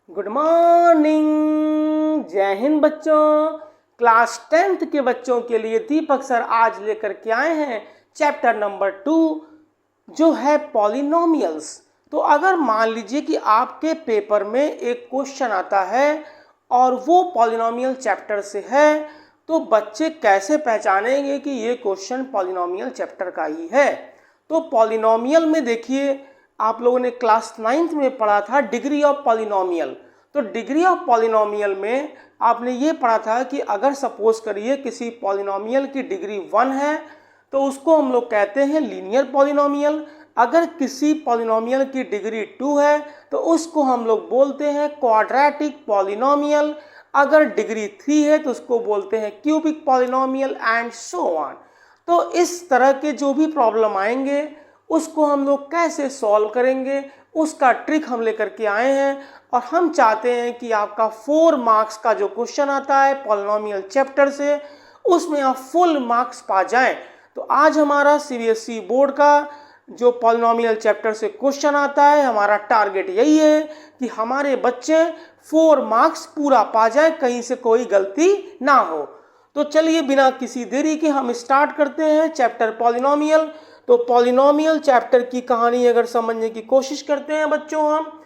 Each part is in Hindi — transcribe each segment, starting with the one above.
गुड मॉर्निंग, जय हिंद बच्चों। क्लास 10th के बच्चों के लिए दीपक सर आज लेकर के आए हैं चैप्टर नंबर 2 जो है पॉलिनोमियल्स। तो अगर मान लीजिए कि आपके पेपर में एक क्वेश्चन आता है और वो पॉलिनोमियल चैप्टर से है, तो बच्चे कैसे पहचानेंगे कि ये क्वेश्चन पॉलिनोमियल चैप्टर का ही है। तो पॉलिनोमियल में देखिए, आप लोगों ने क्लास 9th में पढ़ा था डिग्री ऑफ पॉलिनोमियल। तो डिग्री ऑफ पॉलिनोमियल में आपने ये पढ़ा था कि अगर सपोज करिए किसी पॉलिनोमियल की डिग्री 1 है तो उसको हम लोग कहते हैं लीनियर पॉलिनोमियल। अगर किसी पॉलिनोमियल की डिग्री 2 है तो उसको हम लोग बोलते हैं क्वाड्रेटिक पॉलिनोमियल। अगर डिग्री 3 है तो उसको बोलते हैं cubic polynomial and so on. तो इस तरह के जो भी प्रॉब्लम आएंगे उसको हम लोग कैसे सॉल्व करेंगे, उसका ट्रिक हम लेकर के आए हैं। और हम चाहते हैं कि आपका 4 मार्क्स का जो क्वेश्चन आता है पॉलिनोमियल चैप्टर से, उसमें आप फुल मार्क्स पा जाएं। तो आज हमारा सीबीएसई बोर्ड का जो पॉलिनोमियल चैप्टर से क्वेश्चन आता है, हमारा टारगेट यही है कि हमारे बच्चे 4 मार्क्स पूरा पा जाए, कहीं से कोई गलती ना हो। तो चलिए बिना किसी देरी के हम स्टार्ट करते हैं चैप्टर पॉलिनोमियल। तो पॉलिनोमियल चैप्टर की कहानी अगर समझने की कोशिश करते हैं बच्चों हम,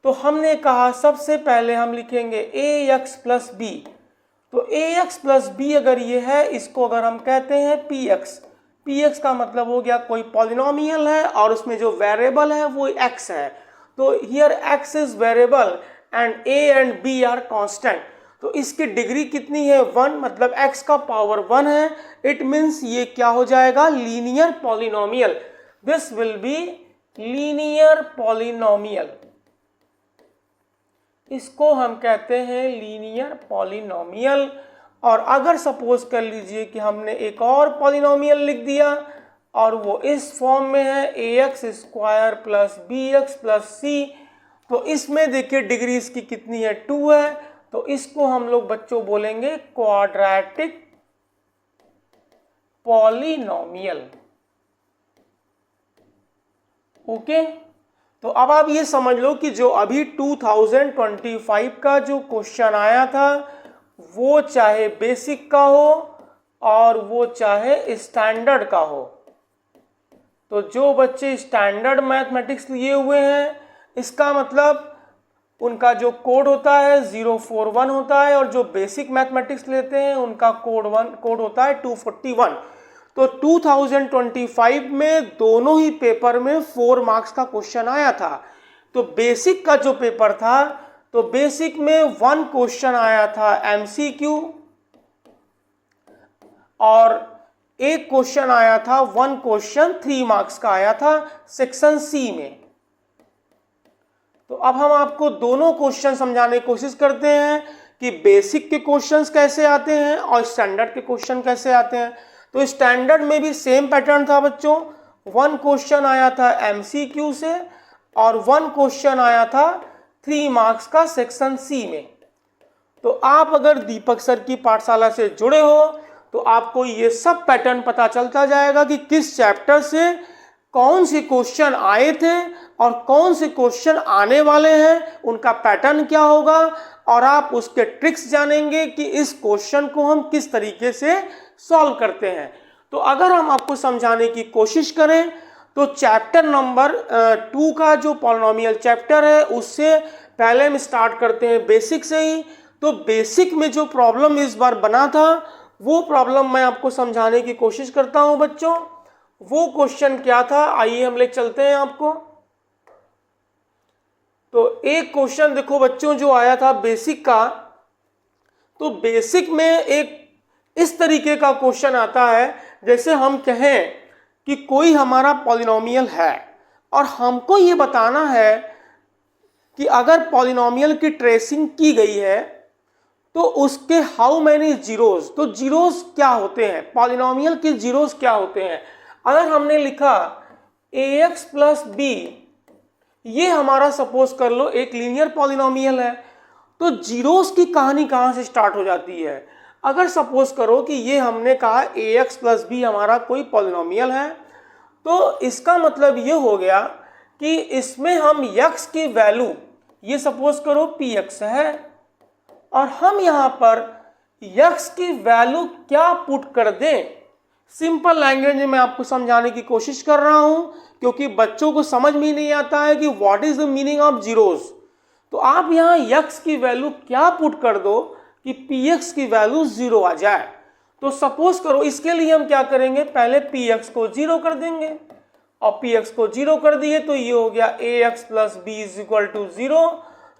तो हमने कहा सबसे पहले हम लिखेंगे ax प्लस बी। तो ax प्लस बी अगर ये है, इसको अगर हम कहते हैं px का मतलब हो गया कोई पॉलिनोमियल है और उसमें जो वेरिएबल है वो x है। तो here x is variable and a and b are constant. तो इसकी डिग्री कितनी है 1, मतलब x का पावर 1 है। इट मीन्स ये क्या हो जाएगा, linear polynomial. This will be linear polynomial, इसको हम कहते हैं लीनियर पॉलिनोमियल। और अगर सपोज कर लीजिए कि हमने एक और पॉलिनोमियल लिख दिया और वो इस फॉर्म में है ax square plus bx plus c, तो इसमें देखिए डिग्री इसकी कितनी है 2 है। तो इसको हम लोग बच्चों बोलेंगे क्वाड्रेटिक पॉलिनोमियल। ओके, तो अब आप ये समझ लो कि जो अभी 2025 का जो क्वेश्चन आया था वो चाहे बेसिक का हो और वो चाहे स्टैंडर्ड का हो, तो जो बच्चे स्टैंडर्ड मैथमेटिक्स लिए हुए हैं, इसका मतलब उनका जो कोड होता है 041 होता है, और जो बेसिक मैथमेटिक्स लेते हैं उनका कोड होता है 241। तो 2025 में दोनों ही पेपर में 4 मार्क्स का क्वेश्चन आया था। तो बेसिक का जो पेपर था, तो बेसिक में 1 क्वेश्चन आया था एमसीक्यू और एक क्वेश्चन आया था 1 क्वेश्चन 3 मार्क्स का आया था सेक्शन सी में। तो अब हम आपको दोनों क्वेश्चन समझाने की कोशिश करते हैं कि बेसिक के क्वेश्चंस कैसे आते हैं और स्टैंडर्ड के क्वेश्चन कैसे आते हैं। तो स्टैंडर्ड में भी सेम पैटर्न था बच्चों, 1 क्वेश्चन आया था एमसीक्यू से और 1 क्वेश्चन आया था 3 मार्क्स का सेक्शन सी में। तो आप अगर दीपक सर की पाठशाला से जुड़े हो तो आपको ये सब पैटर्न पता चलता जाएगा कि किस चैप्टर से कौन से क्वेश्चन आए थे और कौन से क्वेश्चन आने वाले हैं, उनका पैटर्न क्या होगा, और आप उसके ट्रिक्स जानेंगे कि इस क्वेश्चन को हम किस तरीके से सॉल्व करते हैं। तो अगर हम आपको समझाने की कोशिश करें तो चैप्टर नंबर 2 का जो पॉलिनोमियल चैप्टर है उससे पहले हम स्टार्ट करते हैं बेसिक से ही। तो बेसिक में जो प्रॉब्लम इस बार बना था वो प्रॉब्लम मैं आपको समझाने की कोशिश करता हूं बच्चों। वो क्वेश्चन क्या था, आइए हम ले चलते हैं आपको। तो एक क्वेश्चन देखो बच्चों जो आया था बेसिक का, तो बेसिक में एक इस तरीके का क्वेश्चन आता है, जैसे हम कहें कि कोई हमारा पॉलिनोमियल है और हमको ये बताना है कि अगर पॉलिनोमियल की ट्रेसिंग की गई है तो उसके हाउ मैनी जीरोज, तो जीरोज क्या होते हैं, पॉलिनोमियल के जीरोज क्या होते हैं। अगर हमने लिखा ax प्लस बी, ये हमारा सपोज कर लो एक लीनियर पॉलिनोमियल है, तो जीरोस की कहानी कहाँ से स्टार्ट हो जाती है। अगर सपोज करो कि ये हमने कहा ax प्लस बी हमारा कोई पॉलिनोमियल है, तो इसका मतलब ये हो गया कि इसमें हम x की वैल्यू ये सपोज करो पी एक्स है और हम यहाँ पर x की वैल्यू क्या पुट कर दें। सिंपल लैंग्वेज में मैं आपको समझाने की कोशिश कर रहा हूं क्योंकि बच्चों को समझ में नहीं आता है कि what is the meaning of zeros. तो आप यहाँ x की वैल्यू क्या पुट कर दो कि px की वैल्यू 0 आ जाए। तो सपोज करो इसके लिए हम क्या करेंगे, पहले px को 0 कर देंगे और px को 0 कर दिए तो ये हो गया ax plus b is equal to 0।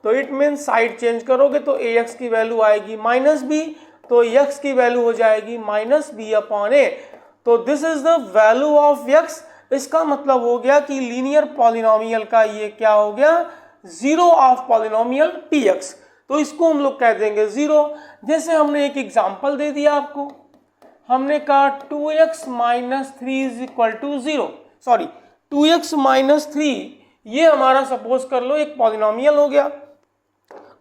तो इट मीन साइड चेंज करोगे तो ax की वैल्यू आएगी माइनस b, तो x की वैल्यू हो जाएगी माइनस बी अपॉन ए। तो this is the value of x। इसका मतलब हो गया कि लीनियर पॉलिनोमियल का ये क्या हो गया, जीरो ऑफ पॉलिनोमियल px। तो इसको हम लोग कह देंगे 0। जैसे हमने एक एग्जांपल दे दिया आपको, हमने कहा 2x minus 3 is equal to 0, sorry 2x minus 3 ये हमारा सपोज कर लो एक पॉलिनोमियल हो गया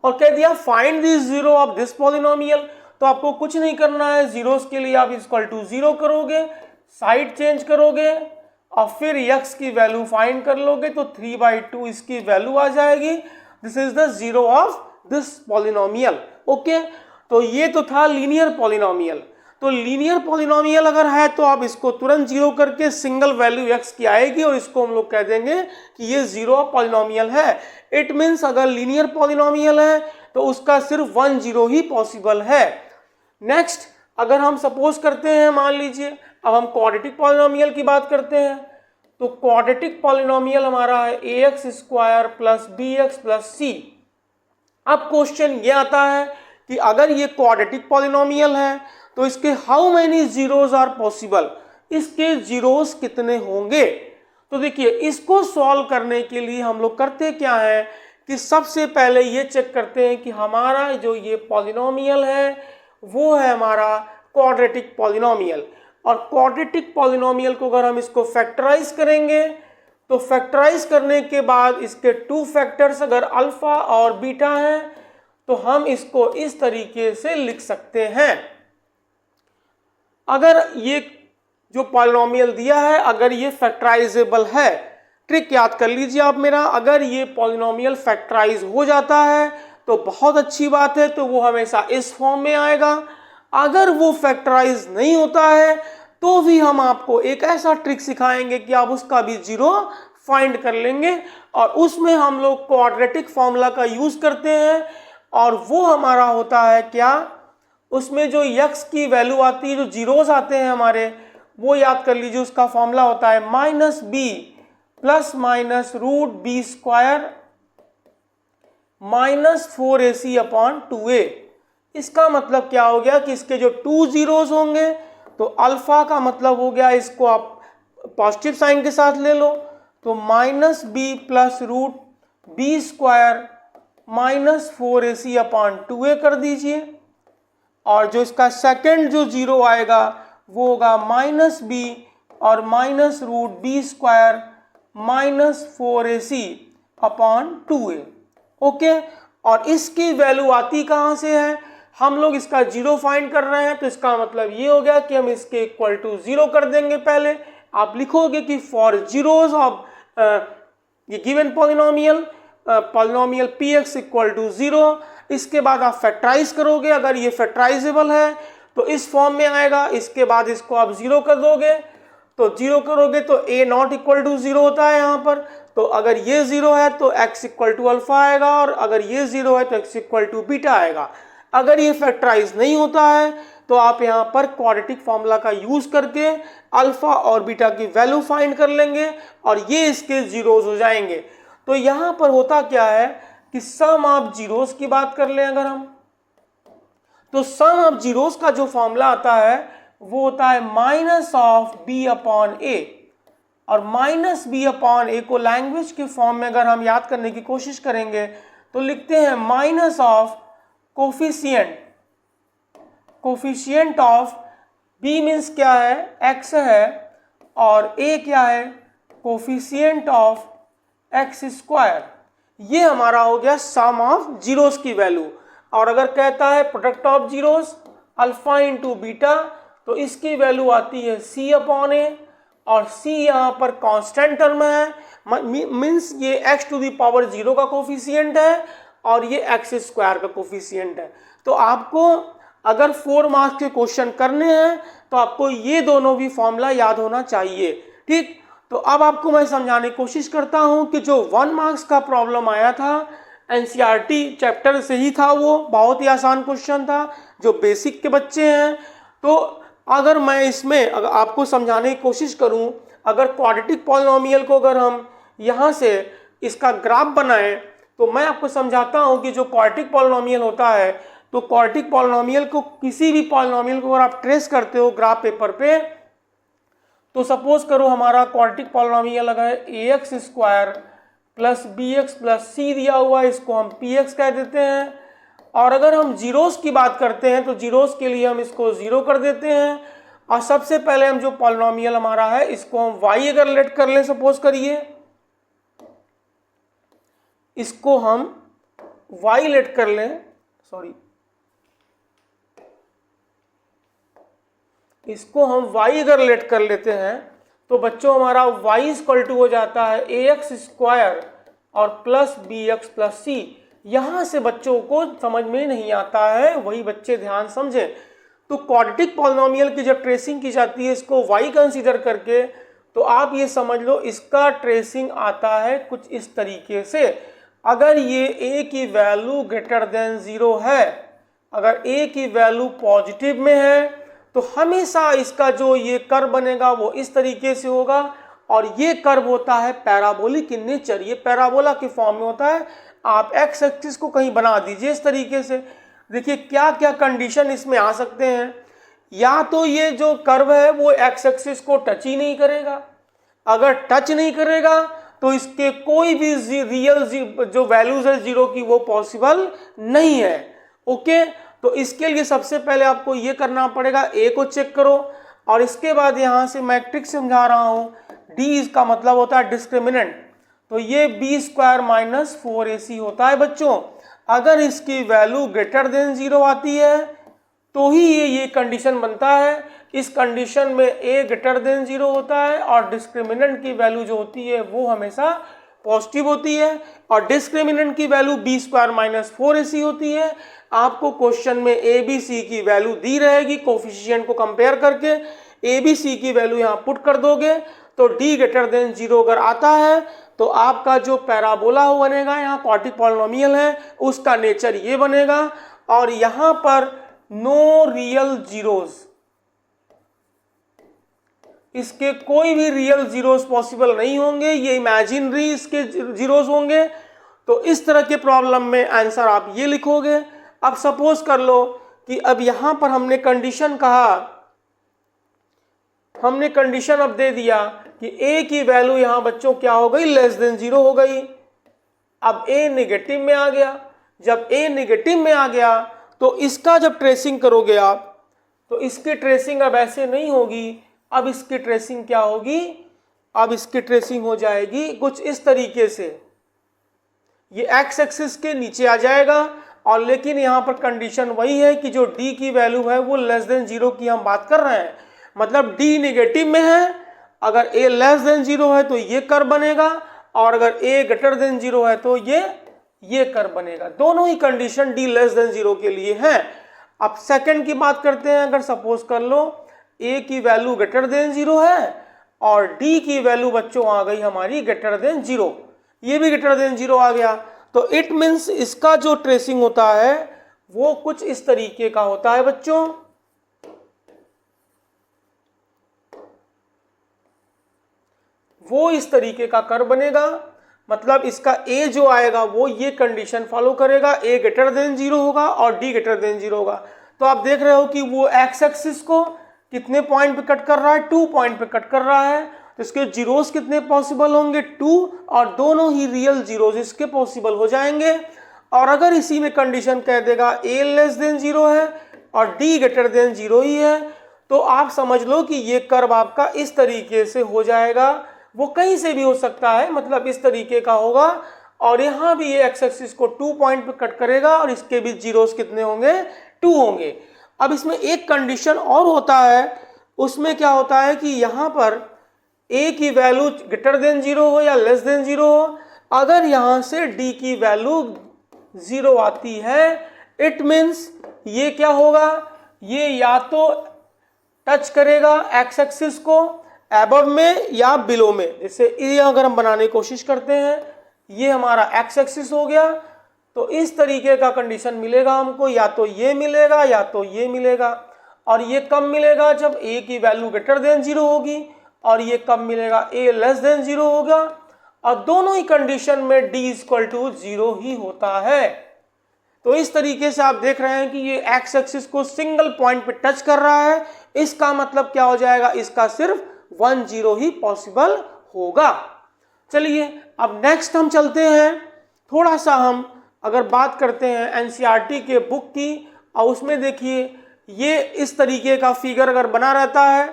और कह दिया find this zero of this polynomial. तो आपको कुछ नहीं करना है, जीरोस के लिए आप इक्वल टू 0 करोगे, साइड चेंज करोगे और फिर x की वैल्यू फाइंड कर लोगे तो 3/2 इसकी वैल्यू आ जाएगी। This is the zero of this polynomial. Okay, तो ये तो था लीनियर पॉलिनोमियल। तो लीनियर पॉलिनोमियल अगर है तो आप इसको तुरंत 0 करके सिंगल वैल्यू x की आएगी और इसको हम लोग कह देंगे कि ये जीरो ऑफ पॉलिनोमियल है। इट मीन्स अगर लीनियर पॉलिनोमियल है तो उसका सिर्फ 1 0 ही पॉसिबल है। नेक्स्ट, अगर हम सपोज करते हैं, मान लीजिए अब हम क्वाड्रेटिक पॉलिनोमियल की बात करते हैं, तो क्वाड्रेटिक पॉलिनोमियल हमारा है ax square plus bx plus c। अब क्वेश्चन ये आता है कि अगर ये क्वाड्रेटिक पॉलिनोमियल है तो इसके how many zeros are possible, इसके जीरोस कितने होंगे। तो देखिए इसको सॉल्व करने के लिए हम लोग करते क्या है कि सबसे पहले ये चेक करते हैं कि हमारा जो ये पॉलिनोमियल है वो है हमारा क्वाड्रेटिक पॉलिनोमियल। और क्वाड्रेटिक पॉलिनोमियल को अगर हम इसको फैक्टराइज करेंगे तो फैक्टराइज करने के बाद इसके 2 फैक्टर्स अगर अल्फा और बीटा हैं तो हम इसको इस तरीके से लिख सकते हैं। अगर ये जो पॉलिनोमियल दिया है अगर ये फैक्टराइजेबल है, ट्रिक याद कर लीजिए आप मेरा, अगर ये पॉलिनोमियल फैक्टराइज हो जाता है तो बहुत अच्छी बात है, तो वो हमेशा इस फॉर्म में आएगा। अगर वो फैक्टराइज नहीं होता है तो भी हम आपको एक ऐसा ट्रिक सिखाएंगे कि आप उसका भी जीरो फाइंड कर लेंगे और उसमें हम लोग क्वाड्रेटिक फॉर्मूला का यूज करते हैं और वो हमारा होता है क्या, उसमें जो x की वैल्यू आती है, जो जीरोस आते हैं हमारे, वो याद कर लीजिए, उसका फॉर्मूला होता है minus B plus minus root B square minus 4ac upon 2a। इसका मतलब क्या हो गया कि इसके जो 2 जीरोस होंगे तो अल्फा का मतलब हो गया, इसको आप पॉजिटिव साइन के साथ ले लो तो minus B plus root B square minus 4ac upon 2a कर दीजिए। और जो इसका सेकंड जो जीरो आएगा वो होगा माइनस बी और minus root B square minus 4ac upon 2a। Okay, और इसकी वैल्यू आती कहाँ से है, हम लोग इसका जीरो फाइंड कर रहे हैं तो इसका मतलब ये हो गया कि हम इसके इक्वल टू 0 कर देंगे। पहले आप लिखोगे कि फॉर जीरोस ऑफ ये given polynomial polynomial px equal to 0, इसके बाद आप फैक्टराइज करोगे, अगर ये फैक्टराइजेबल है तो इस फॉर्म में आएगा। इसके बाद इसको आप 0 कर दोगे तो 0 करोगे तो a नॉट इक्वल टू 0 होता है यहाँ पर, तो अगर ये 0 है तो x इक्वल टू अल्फा आएगा और अगर ये 0 है तो x इक्वल टू बीटा आएगा। अगर ये फैक्टराइज नहीं होता है तो आप यहाँ पर क्वाड्रेटिक फॉर्मूला का यूज करके अल्फा और बीटा की वैल्यू फाइंड कर लेंगे और ये इसके जीरोस हो जाएंगे। तो यहाँ पर होता क्या है कि सम ऑफ जीरोस की बात कर लें अगर हम, तो सम ऑफ जीरोस का जो फॉर्मूला आता है वो होता है माइनस ऑफ बी अपॉन ए। और माइनस बी अपॉन ए को लैंग्वेज के फॉर्म में अगर हम याद करने की कोशिश करेंगे तो लिखते हैं minus of coefficient of b means क्या है, x है, और a क्या है, कोफिशिएंट ऑफ x स्क्वायर। ये हमारा हो गया सम ऑफ जीरोस की वैल्यू। और अगर कहता है product of zeros alpha into beta तो इसकी वैल्यू आती है c अपॉन a और c यहाँ पर कांस्टेंट टर्म है, मीन्स ये x टू दी पावर 0 का कोफिशिएंट है और ये x स्क्वायर का कोफिशिएंट है। तो आपको अगर 4 मार्क्स के क्वेश्चन करने हैं तो आपको ये दोनों भी फॉर्मूला याद होना चाहिए। ठीक, तो अब आपको मैं समझाने की कोशिश करता हूँ कि जो 1 मार्क्स का प्रॉब्लम आया था एनसीईआरटी चैप्टर से ही था, वो बहुत ही आसान क्वेश्चन था जो बेसिक के बच्चे हैं। तो अगर मैं इसमें अगर आपको समझाने की कोशिश करूं, अगर क्वाड्रेटिक पॉलिनोमियल को अगर हम यहाँ से इसका ग्राफ बनाएं तो मैं आपको समझाता हूं कि जो क्वाड्रेटिक पॉलिनोमियल होता है, तो क्वाड्रेटिक पॉलिनोमियल को किसी भी पॉलिनोमियल को अगर आप ट्रेस करते हो ग्राफ पेपर पे, तो सपोज करो हमारा क्वाड्रेटिक पॉलिनोमियल अगर है ax square plus bx plus c दिया हुआ है, इसको हम px कह देते हैं। और अगर हम जीरोस की बात करते हैं तो जीरोस के लिए हम इसको 0 कर देते हैं। और सबसे पहले हम जो पॉलिनोमियल हमारा है इसको हम y अगर लेट कर लें, सपोज करिए इसको हम y लेट कर लें, सॉरी इसको हम y अगर लेट कर लेते हैं तो बच्चों हमारा y इक्वल टू हो जाता है ax स्क्वायर और प्लस bx प्लस c। यहाँ से बच्चों को समझ में नहीं आता है, वही बच्चे ध्यान समझें। तो क्वाड्रेटिक पॉलिनोमियल की जब ट्रेसिंग की जाती है इसको y कंसीडर करके, तो आप ये समझ लो इसका ट्रेसिंग आता है कुछ इस तरीके से। अगर ये a की वैल्यू ग्रेटर देन 0 है, अगर a की वैल्यू पॉजिटिव में है तो हमेशा इसका जो ये कर्व बनेगा वो इस तरीके से होगा। और ये कर्व होता है पैराबोलिक इन नेचर, ये पैराबोला के फॉर्म में होता है। आप एक्स एक्सिस को कहीं बना दीजिए इस तरीके से। देखिए क्या क्या कंडीशन इसमें आ सकते हैं। या तो ये जो कर्व है वो एक्स एक्सिस को टच ही नहीं करेगा, अगर टच नहीं करेगा तो इसके कोई भी रियल जो वैल्यूज है 0 की वो पॉसिबल नहीं है। ओके, तो इसके लिए सबसे पहले आपको ये करना पड़ेगा, ए को चेक करो और इसके बाद यहाँ से मैट्रिक्स समझा रहा हूँ। डी इसका मतलब होता है डिस्क्रिमिनेंट, तो ये बी स्क्वायर माइनस 4ac होता है बच्चों। अगर इसकी वैल्यू ग्रेटर देन 0 आती है तो ही ये कंडीशन बनता है। इस कंडीशन में a ग्रेटर देन 0 होता है और डिस्क्रिमिनेंट की वैल्यू जो होती है वो हमेशा पॉजिटिव होती है और डिस्क्रिमिनेंट की value B square minus 4ac होती है। आपको क्वेश्चन में ए बी सी की वैल्यू दी रहेगी, कोफिशिएंट को कंपेयर करके ए बी सी की वैल्यू यहाँ पुट कर दोगे तो d ग्रेटर देन 0 अगर आता है तो आपका जो पैराबोला वो बनेगा, यहाँ क्वाड्रेटिक पॉलिनोमियल है उसका नेचर ये बनेगा। और यहाँ पर नो रियल जीरोस, इसके कोई भी रियल जीरोस पॉसिबल नहीं होंगे, ये इमेजिनरी इसके जीरोस होंगे। तो इस तरह के प्रॉब्लम में आंसर आप ये लिखोगे। अब सपोज कर लो कि अब यहां पर हमने कंडीशन कहा, हमने कंडीशन अब दे दिया कि a की वैल्यू यहां बच्चों क्या हो गई, लेस देन 0 हो गई। अब a नेगेटिव में आ गया, जब a नेगेटिव में आ गया तो इसका जब ट्रेसिंग करोगे आप तो इसकी ट्रेसिंग अब ऐसे नहीं होगी, अब इसकी ट्रेसिंग क्या होगी, अब इसकी ट्रेसिंग हो जाएगी कुछ इस तरीके से। ये एक्स एक्सिस के नीचे आ जाएगा और लेकिन यहाँ पर कंडीशन वही है कि जो d की वैल्यू है वो लेस देन 0 की हम बात कर रहे हैं, मतलब d नेगेटिव में है। अगर a लेस देन 0 है तो ये कर्व बनेगा और अगर a ग्रेटर देन 0 है तो ये कर्व बनेगा। दोनों ही कंडीशन d लेस देन 0 के लिए है। अब सेकंड की बात करते हैं। अगर सपोज कर लो a की वैल्यू ग्रेटर देन 0 है और d की वैल्यू बच्चों आ गई हमारी ग्रेटर देन 0, ये भी ग्रेटर देन 0 आ गया, तो इट मीन्स इसका जो ट्रेसिंग होता है वो कुछ इस तरीके का होता है बच्चों। वो इस तरीके का कर्व बनेगा, मतलब इसका a जो आएगा वो ये कंडीशन फॉलो करेगा, a ग्रेटर देन 0 होगा और d ग्रेटर देन 0 होगा। तो आप देख रहे हो कि वो एक्स एक्सिस को कितने पॉइंट पे कट कर रहा है, 2 पॉइंट पे कट कर रहा है। तो इसके जीरोस कितने पॉसिबल होंगे, 2, और दोनों ही रियल जीरोस इसके पॉसिबल हो जाएंगे। और अगर इसी में कंडीशन कह देगा a लेस देन 0 है और d ग्रेटर देन 0 ही है, तो आप समझ लो कि ये कर्व आपका इस तरीके से हो जाएगा। वो कहीं से भी हो सकता है, मतलब इस तरीके का होगा और यहाँ भी ये एक्स एक्सिस को 2 पॉइंट पे कट करेगा और इसके भी जीरोस कितने होंगे, 2 होंगे। अब इसमें एक कंडीशन और होता है, उसमें क्या होता है कि यहाँ पर a की वैल्यू ग्रेटर देन 0 हो या लेस देन 0 हो, अगर यहां से d की वैल्यू 0 आती है, इट मीन्स ये क्या होगा, ये या तो टच करेगा एक्स एक्सिस को एबव में या बिलो में। जैसे ये अगर हम बनाने की कोशिश करते हैं, ये हमारा एक्स एक्सिस हो गया, तो इस तरीके का कंडीशन मिलेगा हमको, या तो ये मिलेगा या तो ये मिलेगा। और ये कब मिलेगा, जब a की वैल्यू ग्रेटर देन 0 होगी, और ये कब मिलेगा, a लेस देन 0 होगा। और दोनों ही कंडीशन में d इक्वल टू 0 ही होता है। तो इस तरीके से आप देख रहे हैं कि ये एक्स एक्सिस को सिंगल पॉइंट पे टच कर रहा है, इसका मतलब क्या हो जाएगा, इसका सिर्फ 1 0 ही पॉसिबल होगा। चलिए अब नेक्स्ट हम चलते हैं, थोड़ा सा हम अगर बात करते हैं एनसीईआरटी के बुक की, और उसमें देखिए ये इस तरीके का फिगर अगर बना रहता है,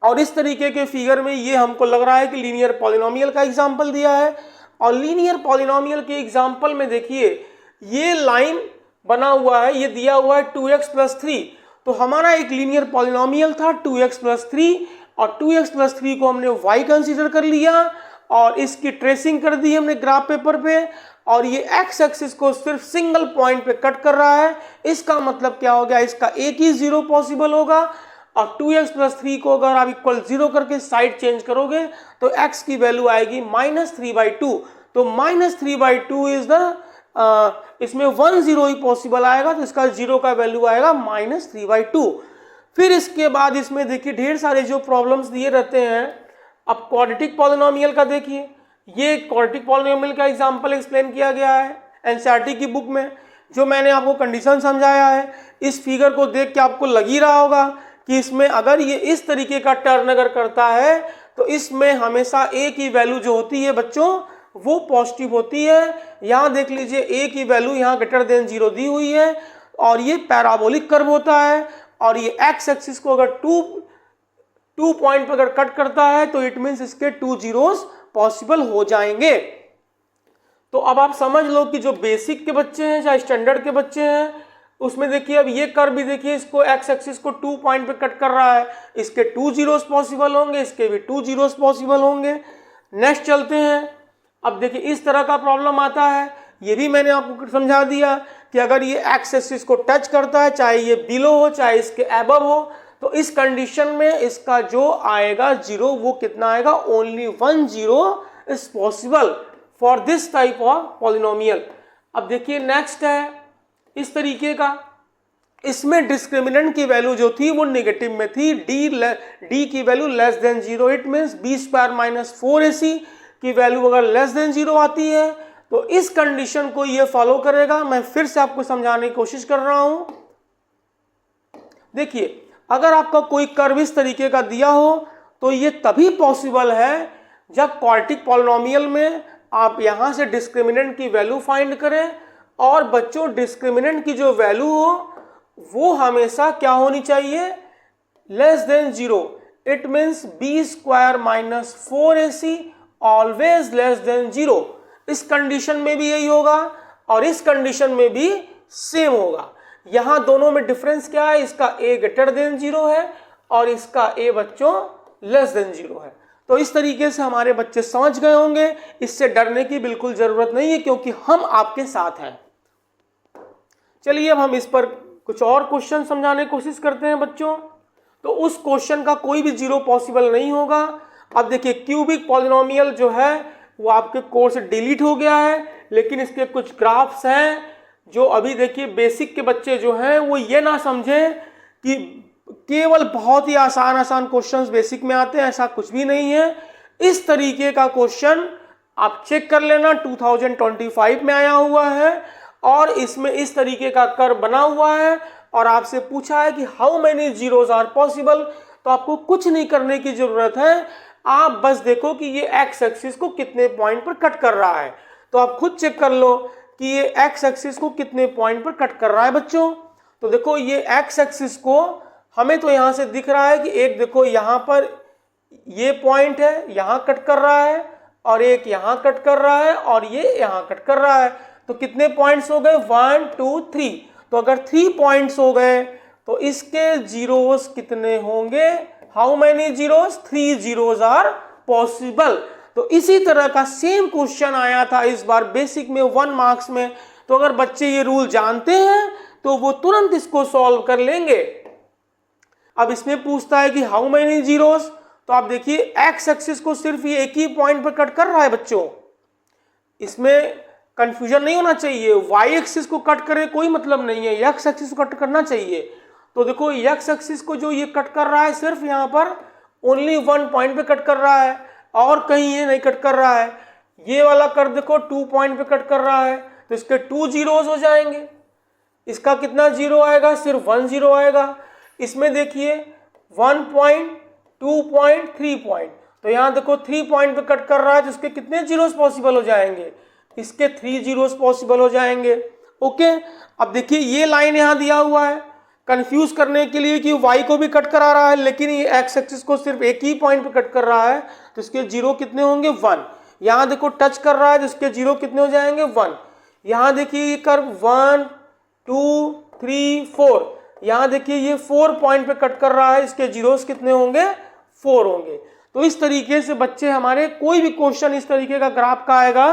और इस तरीके के फिगर में ये हमको लग रहा है कि लीनियर पॉलिनोमियल का एग्जाम्पल दिया है। और लीनियर पॉलिनोमियल के एग्जाम्पल में देखिए ये लाइन बना हुआ है, ये दिया हुआ है 2x + 3, तो हमारा एक लीनियर पॉलिनोमियल था 2x + 3, और 2x + 3 को हमने y कंसीडर कर लिया और इसकी ट्रेसिंग कर दी हमने ग्राफ पेपर पे, और ये x एक्सिस को सिर्फ सिंगल पॉइंट पे कट कर रहा है। इसका मतलब क्या हो गया, इसका एक ही 0 पॉसिबल होगा। और 2x + 3 को अगर आप इक्वल 0 करके साइड चेंज करोगे तो x की वैल्यू आएगी -3/2, तो -3/2 इज द इसमें 1 0 ही पॉसिबल आएगा, तो इसका 0 का वैल्यू आएगा -3/2। फिर इसके बाद इसमें देखिए ढेर सारे जो प्रॉब्लम्स दिए रहते हैं। अब क्वाड्रेटिक पॉलिनोमियल का देखिए, ये क्वाड्रेटिक पॉलिनोमियल का एग्जांपल एक्सप्लेन किया गया है एनसीईआरटी की बुक में, जो मैंने आपको कंडीशन समझाया है। इस फिगर को देख के आपको लग ही रहा होगा कि इसमें अगर ये इस तरीके का टर्न अगर करता है तो इसमें हमेशा a की वैल्यू जो होती है बच्चों वो पॉजिटिव होती है। यहाँ देख लीजिए a की वैल्यू यहाँ ग्रेटर देन 0 दी हुई है, और ये पैराबोलिक कर्व होता है, और ये x एक्सिस को अगर 2 पॉइंट पर अगर कट करता है तो इट मीन्स इसके 2 जीरोस पॉसिबल हो जाएंगे। तो अब आप समझ लो कि जो बेसिक के बच्चे हैं चाहे स्टैंडर्ड के बच्चे हैं, उसमें देखिए अब ये कर्व भी देखिए, इसको एक्स एक्सिस को 2 पॉइंट पे कट कर रहा है, इसके 2 जीरोस पॉसिबल होंगे, इसके भी 2 जीरोस पॉसिबल होंगे। नेक्स्ट चलते हैं। अब देखिए इस तरह का प्रॉब्लम आता है, ये भी मैंने आपको समझा दिया कि अगर ये एक्स एक्सिस को टच करता है, चाहे ये बिलो हो चाहे इसके एबव हो, तो इस कंडीशन में इसका जो आएगा 0 वो कितना आएगा, only 1 0 is possible for this type of polynomial. अब देखिए नेक्स्ट है इस तरीके का, इसमें डिस्क्रिमिनेंट की वैल्यू जो थी वो नेगेटिव में थी, d की value less than 0, it means b² - 4ac की वैल्यू अगर लेस देन 0 आती है तो इस कंडीशन को ये फॉलो करेगा। मैं फिर से आपको समझाने की कोशिश कर रहा हूं। देखिए अगर आपका कोई कर्व इस तरीके का दिया हो तो ये तभी पॉसिबल है जब क्वाड्रेटिक पॉलिनोमियल में आप यहां से डिस्क्रिमिनेंट की वैल्यू फाइंड करें, और बच्चों डिस्क्रिमिनेंट की जो वैल्यू हो वो हमेशा क्या होनी चाहिए, less than 0, it means b² - 4ac always less than 0। इस कंडीशन में भी यही होगा और इस कंडीशन में भी सेम होगा। यहां दोनों में डिफरेंस क्या है, इसका a ग्रेटर देन 0 है और इसका a बच्चों लेस देन 0 है। तो इस तरीके से हमारे बच्चे समझ गए होंगे, इससे डरने की बिल्कुल जरूरत नहीं है क्योंकि हम आपके साथ हैं। चलिए अब हम इस पर कुछ और क्वेश्चन समझाने की कोशिश करते हैं बच्चों। तो उस क्वेश्चन का कोई भी 0 पॉसिबल नहीं होगा। अब देखिए क्यूबिक पॉलिनोमियल जो है वो आपके कोर्स से डिलीट हो गया है, लेकिन इसके कुछ ग्राफ्स हैं जो अभी देखिए बेसिक के बच्चे जो हैं वो ये ना समझें कि केवल बहुत ही आसान क्वेश्चंस बेसिक में आते हैं, ऐसा कुछ भी नहीं है। इस तरीके का क्वेश्चन आप चेक कर लेना 2025 में आया हुआ है, और इसमें इस तरीके का कर्व बना हुआ है और आपसे पूछा है कि how many zeros are possible. तो आपको कुछ नहीं करने की जरूरत है, आप बस देखो कि ये एक्स एक्सिस को कितने पॉइंट पर कट कर रहा है। तो आप खुद चेक कर लो कि ये एक्स एक्सिस को कितने पॉइंट पर कट कर रहा है बच्चों। तो देखो ये एक्स एक्सिस को हमें तो यहाँ से दिख रहा है कि एक देखो यहाँ पर ये पॉइंट है, यहाँ कट कर रहा है, और एक यहाँ कट कर रहा है, और ये यहाँ कट कर रहा है। तो कितने पॉइंट्स हो गए, 1 2 3। तो अगर 3 पॉइंट्स हो गए तो इसके जीरोस कितने होंगे, how many zeros, 3 zeros are possible. तो इसी तरह का सेम क्वेश्चन आया था इस बार बेसिक में 1 मार्क्स में। तो अगर बच्चे ये रूल जानते हैं तो वो तुरंत इसको सॉल्व कर लेंगे। अब इसमें पूछता है कि हाउ मेनी जीरोस, तो आप देखिए एक्स एक्सिस को सिर्फ ये एक ही पॉइंट पर कट कर रहा है बच्चों, इसमें कंफ्यूजन नहीं होना चाहिए। वाई एक्सिस को कट करे कोई मतलब नहीं है, एक्स एक्सिस को कट करना चाहिए। तो देखो एक्स एक्सिस को जो ये कट कर रहा है सिर्फ यहाँ पर ओनली 1 पॉइंट पे कट कर रहा है और कहीं ये नहीं कट कर रहा है। ये वाला कर देखो 2 पॉइंट पे कट कर रहा है, तो इसके 2 जीरोस हो जाएंगे। इसका कितना जीरो आएगा, सिर्फ 1 जीरो आएगा। इसमें देखिए 1 पॉइंट, 2 पॉइंट, 3 पॉइंट, तो यहाँ देखो 3 पॉइंट पे कट कर रहा है, तो इसके कितने जीरोस पॉसिबल हो जाएंगे, इसके 3 जीरोस पॉसिबल हो जाएंगे। ओके, अब देखिए ये लाइन यहाँ दिया हुआ है कंफ्यूज करने के लिए कि y को भी कट करा रहा है, लेकिन ये x एक्सिस को सिर्फ एक ही पॉइंट पे कट कर रहा है, तो इसके जीरो कितने होंगे, 1। यहाँ देखो टच कर रहा है, तो इसके जीरो कितने हो जाएंगे, 1। यहाँ देखिए ये कर्व 1 2 3 4, यहाँ देखिए ये 4 पॉइंट पे कट कर रहा है, इसके जीरोस कितने होंगे, 4 होंगे। तो इस तरीके से बच्चे हमारे कोई भी क्वेश्चन इस तरीके का ग्राफ का आएगा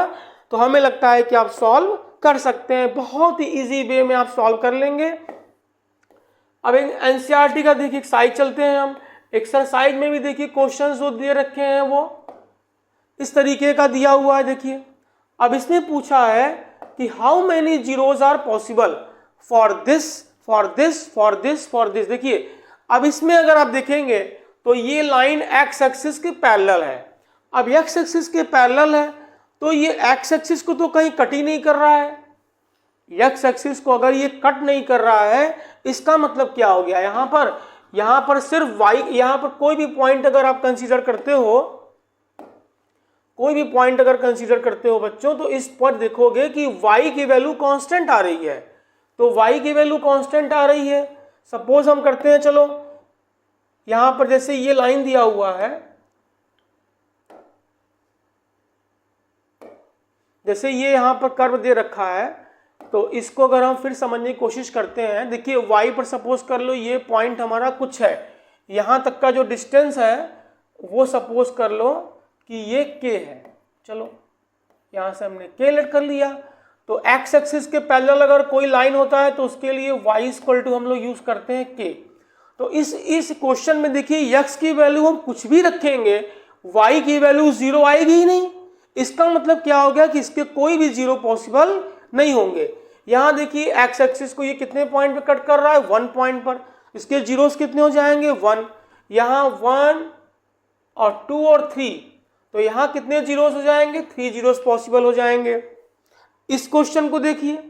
तो हमें लगता है कि आप सॉल्व कर सकते हैं, बहुत ही इजी वे में आप सॉल्व कर लेंगे। अब एक एनसीईआरटी का देखिए एक्सरसाइज चलते हैं हम। एक्सरसाइज में भी देखिए क्वेश्चंस जो दे रखे हैं वो इस तरीके का दिया हुआ है। देखिए अब इसने पूछा है कि how many zeros are possible for this, for this, for this, for this. देखिए अब इसमें अगर आप देखेंगे तो ये लाइन एक्स एक्सिस के पैरेलल है। अब एक्स एक्सिस के पैरेलल है तो ये एक्स एक्सिस को तो कहीं कट ही नहीं कर रहा है। एक्स एक्सिस को अगर ये कट नहीं कर रहा है, इसका मतलब क्या हो गया, यहाँ पर सिर्फ वाई, यहाँ पर कोई भी पॉइंट अगर आप कंसीडर करते हो, कोई भी पॉइंट अगर कंसीडर करते हो बच्चों, तो इस पर देखोगे कि y की वैल्यू कांस्टेंट आ रही है। तो y की वैल्यू कांस्टेंट आ रही है। सपोज हम करते हैं, चलो यहाँ पर जैसे ये लाइन दिया हुआ है, जैसे ये यहाँ पर कर्व दे रखा है, तो इसको अगर हम फिर समझने की कोशिश करते हैं, देखिए y पर सपोज कर लो ये पॉइंट हमारा कुछ है, यहाँ तक का जो डिस्टेंस है वो सपोज कर लो कि ये k है। चलो यहाँ से हमने k लेट कर लिया। तो x एक्सिस के पैरेलल अगर कोई लाइन होता है तो उसके लिए y इक्वल टू हम लोग यूज करते हैं k। तो इस क्वेश्चन में देखिए x की वैल्यू हम कुछ भी रखेंगे, y की वैल्यू 0 आएगी ही नहीं। इसका मतलब क्या हो गया कि इसके कोई भी जीरो पॉसिबल नहीं होंगे। यहाँ देखिए x एक्सिस को ये कितने पॉइंट पे कट कर रहा है, 1 पॉइंट पर, इसके जीरोस कितने हो जाएंगे, 1। यहाँ 1 और 2 और 3, तो यहाँ कितने जीरोस हो जाएंगे, 3 जीरोस पॉसिबल हो जाएंगे। इस क्वेश्चन को देखिए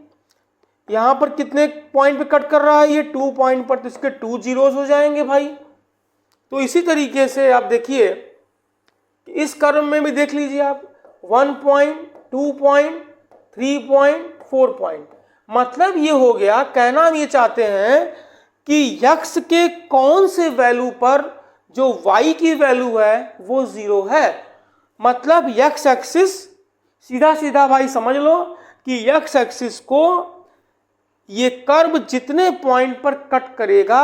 यहाँ पर कितने पॉइंट पे कट कर रहा है, ये 2 पॉइंट पर, तो इसके 2 जीरोस हो जाएंगे भाई। तो इसी तरीके से आप देखिए इस कर्व में भी देख लीजिए आप, 1 पॉइंट, 2 पॉइंट, 3 पॉइंट, 4 पॉइंट। मतलब ये हो गया, कहना हम ये चाहते हैं कि x के कौन से वैल्यू पर जो y की वैल्यू है वो 0 है। मतलब x एक्सिस सीधा सीधा भाई समझ लो कि x एक्सिस को ये कर्व जितने पॉइंट पर कट करेगा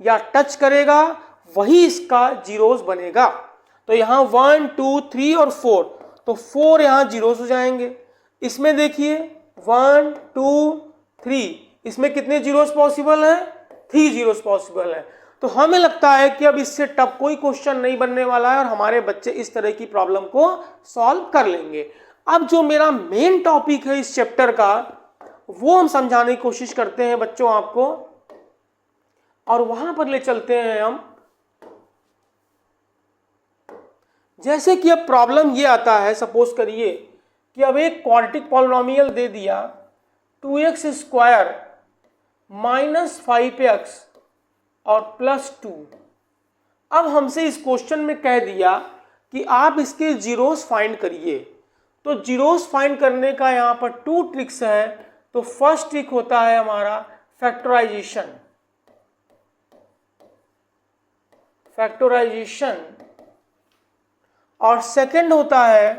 या टच करेगा वही इसका जीरोस बनेगा। तो यहाँ 1 2 3 और 4, तो 4 यहाँ जीरोस हो जाएंगे। इसमें देखिए 1 2 3, इसमें कितने जीरोस पॉसिबल हैं, 3 जीरोस पॉसिबल है। तो हमें लगता है कि अब इससे टफ कोई क्वेश्चन नहीं बनने वाला है और हमारे बच्चे इस तरह की प्रॉब्लम को सॉल्व कर लेंगे। अब जो मेरा मेन टॉपिक है इस चैप्टर का वो हम समझाने की कोशिश करते हैं बच्चों आपको, और वहां पर ले चलते हैं हम। जैसे कि अब प्रॉब्लम ये आता है, सपोज करिए कि अब एक क्वाड्रेटिक पॉलिनोमियल दे दिया 2x स्क्वायर माइनस 5x और प्लस 2। अब हमसे इस क्वेश्चन में कह दिया कि आप इसके जीरोस फाइंड करिए। तो जीरोस फाइंड करने का यहाँ पर 2 ट्रिक्स है। तो फर्स्ट ट्रिक होता है हमारा फैक्टराइजेशन, और सेकंड होता है,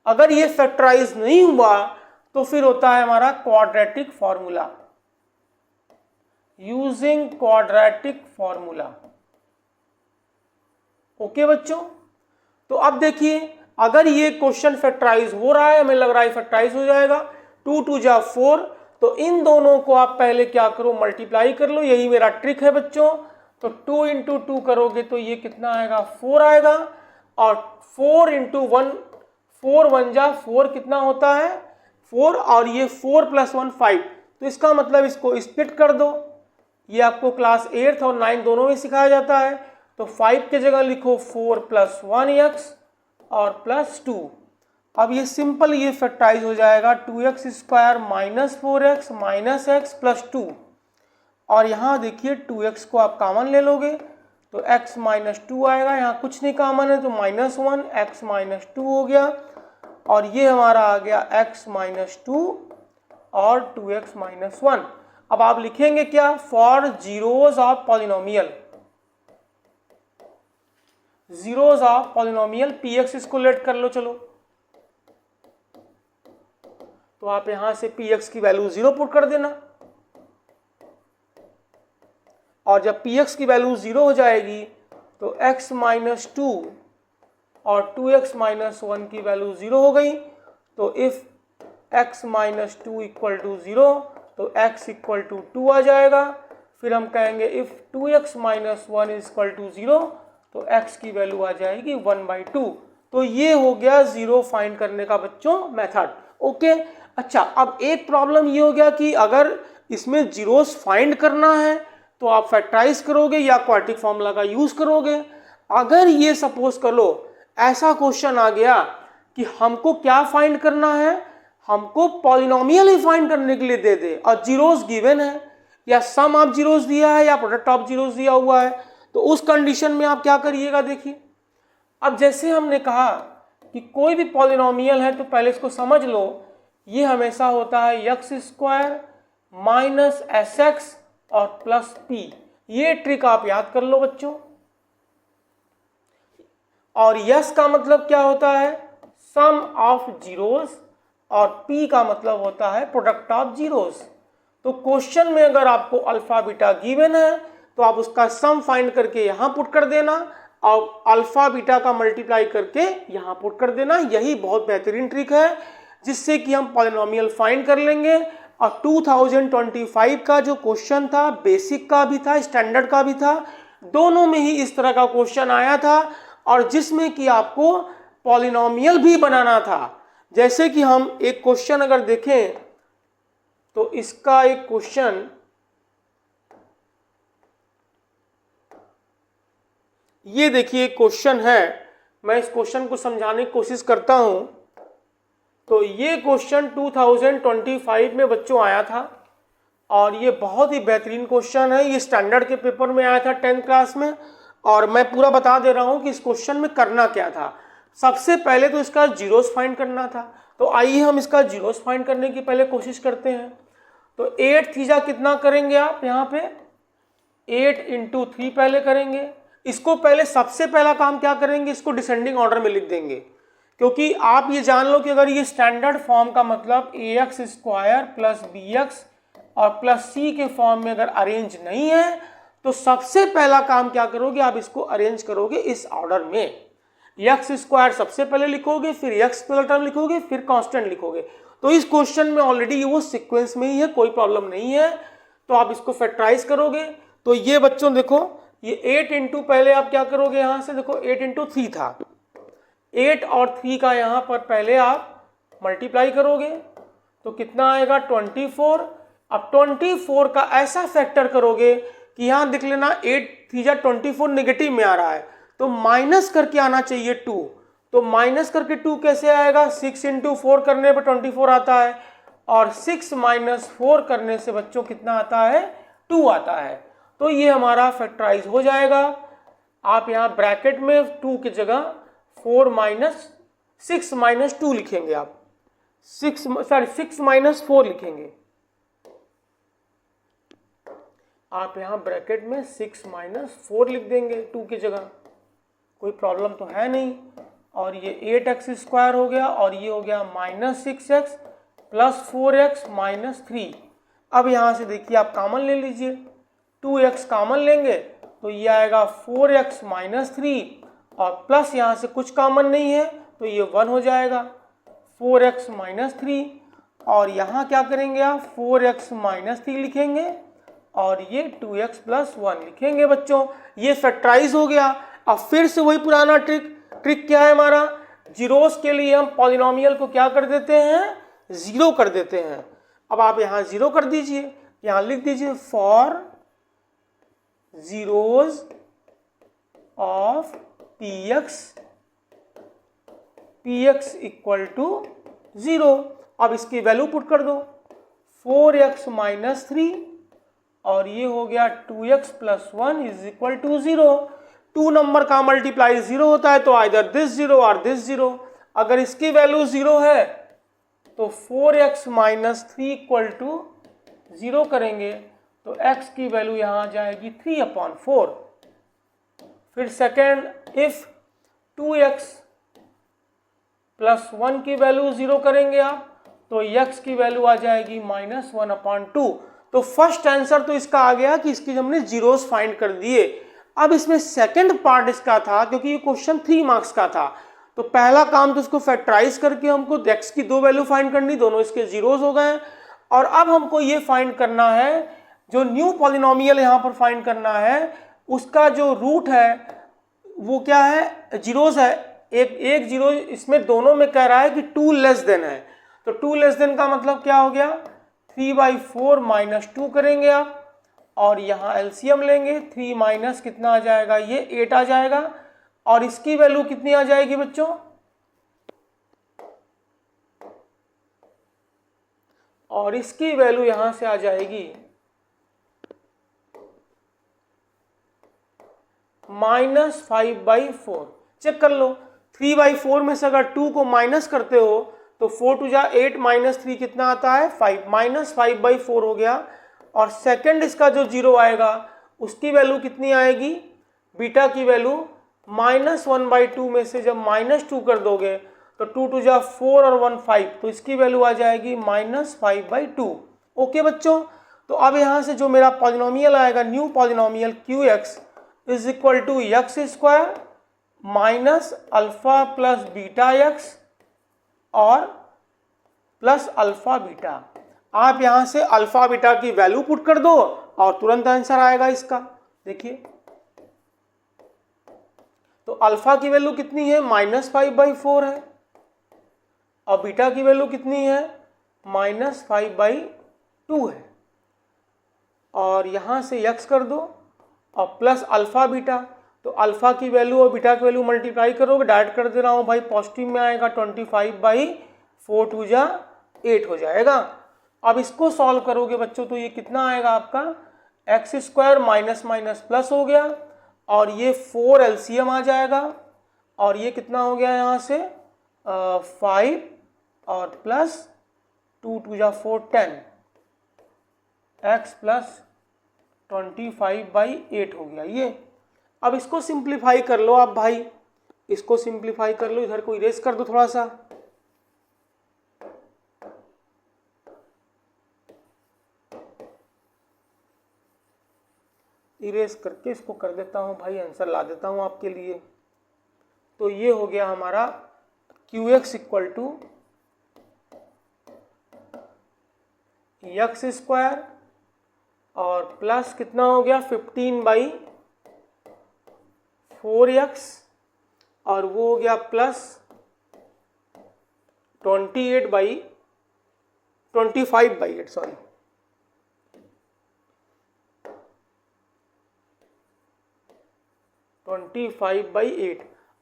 अगर ये फैक्टराइज नहीं हुआ तो फिर होता है हमारा quadratic formula, using quadratic formula. Okay बच्चों, तो अब देखिए अगर ये क्वेश्चन फैक्टराइज हो रहा है, हमें लग रहा है फैक्टराइज हो जाएगा, 2 2 जा 4, तो इन दोनों को आप पहले क्या करो, मल्टीप्लाई कर लो, यही मेरा ट्रिक है बच्चों। तो 2 इंटू 2 करोगे तो ये कितना आएगा, 4 आएगा, और 4 इंटू 1, 4 1 जा 4 कितना होता है 4, और ये 4 + 1 5, तो इसका मतलब इसको स्प्लिट कर दो, ये आपको क्लास 8 और 9 दोनों में सिखाया जाता है। तो 5 की जगह लिखो 4 + 1x और +2। अब ये सिंपल ये फैक्टराइज हो जाएगा, 2x² - 4x - x + 2, और यहाँ देखिए 2x को आप कॉमन ले लोगे तो x - 2 आएगा, यहाँ कुछ नहीं कॉमन है तो -1, x - 2 हो गया, और ये हमारा आ गया x - 2 और 2x - 1। अब आप लिखेंगे क्या, for zeros of polynomial, zeros of polynomial px, इसको लेट कर लो चलो, तो आप यहां से px की वैल्यू 0 पुट कर देना, और जब px की वैल्यू 0 हो जाएगी तो x - 2 और 2x - 1 की वैल्यू 0 हो गई, तो इफ x - 2 = 0 तो x = 2 आ जाएगा। फिर हम कहेंगे इफ 2x - 1 = 0 तो x की वैल्यू आ जाएगी 1/2। तो ये हो गया जीरो फाइंड करने का बच्चों मेथड। ओके, अच्छा अब एक प्रॉब्लम ये हो गया कि अगर इसमें जीरोस फाइंड करना है तो आप फैक्टराइज करोगे या क्वाड्रेटिक फॉर्मूला का यूज करोगे। अगर ये सपोज कर लो ऐसा क्वेश्चन आ गया कि हमको क्या फाइंड करना है, हमको पॉलिनोमियल ही फाइंड करने के लिए दे दे और जीरोस गिवन है, या सम ऑफ जीरोस दिया है या प्रोडक्ट ऑफ जीरोस दिया हुआ है, तो उस कंडीशन में आप क्या करिएगा। देखिए अब जैसे हमने कहा कि कोई भी पॉलिनोमियल है तो पहले इसको समझ लो, ये हमेशा होता है x² - sx और +p। ये ट्रिक आप याद कर लो बच्चों। और यस का मतलब क्या होता है, सम ऑफ जीरोस, और p का मतलब होता है प्रोडक्ट ऑफ जीरोस। तो क्वेश्चन में अगर आपको अल्फा बीटा गिवन है तो आप उसका सम फाइंड करके यहां पुट कर देना और अल्फा बीटा का मल्टीप्लाई करके यहां पुट कर देना। यही बहुत बेहतरीन ट्रिक है जिससे कि हम पॉलिनोमियल फाइंड कर लेंगे। और 2025 का जो क्वेश्चन था, बेसिक का भी था, स्टैंडर्ड का भी था, दोनों में ही इस तरह का क्वेश्चन आया था, और जिसमें कि आपको पॉलिनोमियल भी बनाना था। जैसे कि हम एक क्वेश्चन अगर देखें तो इसका एक क्वेश्चन, ये देखिए क्वेश्चन है, मैं इस क्वेश्चन को समझाने की कोशिश करता हूं। तो ये क्वेश्चन 2025 में बच्चों आया था, और ये बहुत ही बेहतरीन क्वेश्चन है। ये स्टैंडर्ड के पेपर में आया था 10th क्लास में, और मैं पूरा बता दे रहा हूं कि इस क्वेश्चन में करना क्या था। सबसे पहले तो इसका जीरोस फाइंड करना था, तो आइए हम इसका जीरोस फाइंड करने की पहले कोशिश करते हैं। तो 8 थीजा कितना करेंगे आप, यहाँ पे 8 × 3 पहले करेंगे। इसको पहले सबसे पहला काम क्या करेंगे, इसको डिसेंडिंग ऑर्डर में लिख देंगे, क्योंकि आप ये जान लो कि अगर ये स्टैंडर्ड फॉर्म का मतलब ax² + bx और +c के फॉर्म में अगर अरेंज नहीं है तो सबसे पहला काम क्या करोगे, आप इसको अरेंज करोगे इस ऑर्डर में। x² सबसे पहले लिखोगे, फिर x पहला टर्म लिखोगे, फिर कांस्टेंट लिखोगे। तो इस क्वेश्चन में ऑलरेडी वो सीक्वेंस में ही है, कोई प्रॉब्लम नहीं है। तो आप इसको फैक्टराइज करोगे तो ये बच्चों देखो, ये 8 × पहले आप क्या करोगे, यहां से देखो 8 × 3 था, 8 और 3 का यहां पर पहले आप मल्टीप्लाई करोगे तो कितना आएगा 24। अब 24 का ऐसा फैक्टर करोगे कि यहां देख लेना 8 3 24 नेगेटिव में आ रहा है, तो माइनस करके आना चाहिए 2। तो माइनस करके 2 कैसे आएगा, 6 × 4 करने पर 24 आता है, और 6 - 4 करने से बच्चों कितना आता है, 2 आता है। तो ये हमारा फैक्टराइज हो जाएगा। आप यहाँ ब्रैकेट में 2 की जगह 6 - 2 लिखेंगे, आप 6 - 4 लिखेंगे। आप यहाँ ब्रैकेट में 6 - 4 लिख देंगे 2 की जगह, कोई प्रॉब्लम तो है नहीं। और ये 8x² हो गया, और ये हो गया -6x + 4x - 3। अब यहाँ से देखिए आप कॉमन ले लीजिए, 2x कॉमन लेंगे तो ये आएगा 4x - 3, और प्लस यहाँ से कुछ कॉमन नहीं है तो ये 1 हो जाएगा, 4x माइनस 3, और यहाँ क्या करेंगे आप 4x माइनस 3 लिखेंगे और ये 2x प्लस 1 लिखेंगे बच्चों। ये फैक्टराइज हो गया। अब फिर से वही पुराना ट्रिक क्या है हमारा, जीरोस के लिए हम पॉलिनोमियल को क्या कर देते हैं, 0 कर देते हैं। अब आप यहाँ 0 कर दीजिए, यहाँ लिख दीजिए for zeros of px equal to 0। अब इसकी वैल्यू पुट कर दो, 4x माइनस 3 और ये हो गया 2x plus 1 is equal to 0। 2 number का मल्टीप्लाई 0 होता है तो आइदर दिस 0 और दिस 0। अगर इसकी वैल्यू 0 है तो 4x माइनस 3 इक्वल टू 0 करेंगे तो x की वैल्यू यहाँ आ जाएगी 3/4। फिर सेकेंड, इफ 2x प्लस 1 की वैल्यू 0 करेंगे आप तो x की वैल्यू आ जाएगी -1/2। तो फर्स्ट आंसर तो इसका आ गया कि इसकी हमने जीरोस फाइंड कर दिए। अब इसमें सेकंड पार्ट इसका था, क्योंकि ये क्वेश्चन 3 मार्क्स का था, तो पहला काम तो इसको फैक्टराइज करके हमको x की 2 वैल्यू फाइंड करनी, दोनों इसके जीरोस हो गए। और अब हमको ये फाइंड करना है, जो न्यू पॉलिनोमियल यहाँ पर फाइंड करना है, उसका जो रूट है वो क्या है, जीरोस है। एक जीरो इसमें दोनों में कह रहा है कि 2 लेस देन है, तो 2 लेस देन का मतलब क्या हो गया, 3/4 माइनस 2 करेंगे आप और यहाँ एलसीएम लेंगे, 3 माइनस कितना आ जाएगा, ये 8 आ जाएगा। और इसकी वैल्यू कितनी आ जाएगी बच्चों, और इसकी वैल्यू यहां से आ जाएगी -5/4। चेक कर लो, 3/4 में से अगर 2 को माइनस करते हो तो 4 2 जा 8 माइनस 3 कितना आता है, 5, -5/4 हो गया। और सेकंड इसका जो 0 आएगा उसकी वैल्यू कितनी आएगी, बीटा की वैल्यू -1/2 में से जब -2 कर दोगे तो 2 2 जा 4 और 1 5, तो इसकी वैल्यू आ जाएगी -5/2। ओके बच्चों, तो अब यहाँ से जो मेरा पॉलिनोमियल आएगा, new polynomial qx is equal to X square minus alpha plus beta X और प्लस अल्फा बीटा। आप यहां से अल्फा बीटा की वैल्यू पुट कर दो और तुरंत आंसर आएगा इसका। देखिए तो अल्फा की वैल्यू कितनी है, -5/4 है, और बीटा की वैल्यू कितनी है, -5/2 है। और यहां से x कर दो और प्लस अल्फा बीटा, तो अल्फा की वैल्यू और बीटा की वैल्यू मल्टीप्लाई करोगे, डायरेक्ट कर दे रहा हूँ भाई, पॉजिटिव में आएगा, 25/4 2 जा 8 हो जाएगा। अब इसको सॉल्व करोगे बच्चों तो ये कितना आएगा आपका, x square minus minus plus हो गया और ये 4 एलसीएम आ जाएगा और ये कितना हो गया यहाँ से 5 और प्लस 2 2 जा 4 10, एक्स प्लस 25/8 हो गया ये। अब इसको सिंप्लीफाई कर लो आप भाई, इसको सिंप्लीफाई कर लो, इधर को इरेज कर दो थोड़ा सा, इरेज करके इसको कर देता हूं भाई, आंसर ला देता हूं आपके लिए। तो ये हो गया हमारा qx equal to X square और प्लस कितना हो गया 15/4x और वो हो गया प्लस 25/8 सॉरी,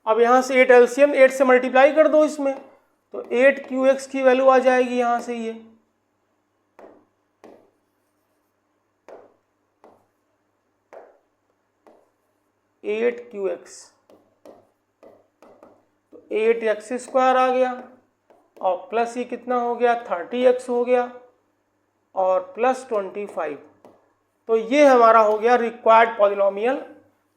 अब यहाँ से 8 एलसीएम 8 से मल्टीप्लाई कर दो इसमें, तो 8 qx की वैल्यू आ जाएगी यहाँ से ये 8qx, तो 8x स्क्वायर आ गया और प्लस ये कितना हो गया 30x हो गया और प्लस 25। तो ये हमारा हो गया रिक्वायर्ड पॉलिनोमियल।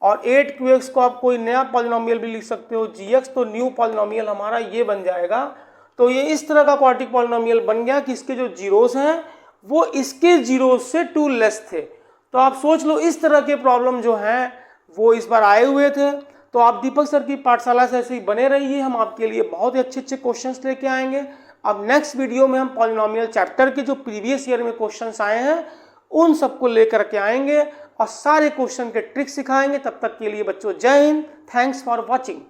और 8qx को आप कोई नया पॉलिनोमियल भी लिख सकते हो gx, तो न्यू पॉलिनोमियल हमारा ये बन जाएगा। तो ये इस तरह का क्वाड्रेटिक पॉलिनोमियल बन गया कि इसके जो जीरोस हैं वो इसके जीरोस से 2 लेस थे। तो आप सोच लो इस तरह के प्रॉब्लम जो हैं वो इस बार आए हुए थे, तो आप दीपक सर की पाठशाला से ऐसे ही बने रहिए, हम आपके लिए बहुत ही अच्छे अच्छे क्वेश्चंस लेके आएंगे। अब नेक्स्ट वीडियो में हम पॉलिनोमियल चैप्टर के जो प्रीवियस ईयर में क्वेश्चंस आए हैं उन सबको लेकर के आएंगे और सारे क्वेश्चन के ट्रिक्स सिखाएंगे। तब तक के लिए बच्चों जय हिंद, थैंक्स फॉर वॉचिंग।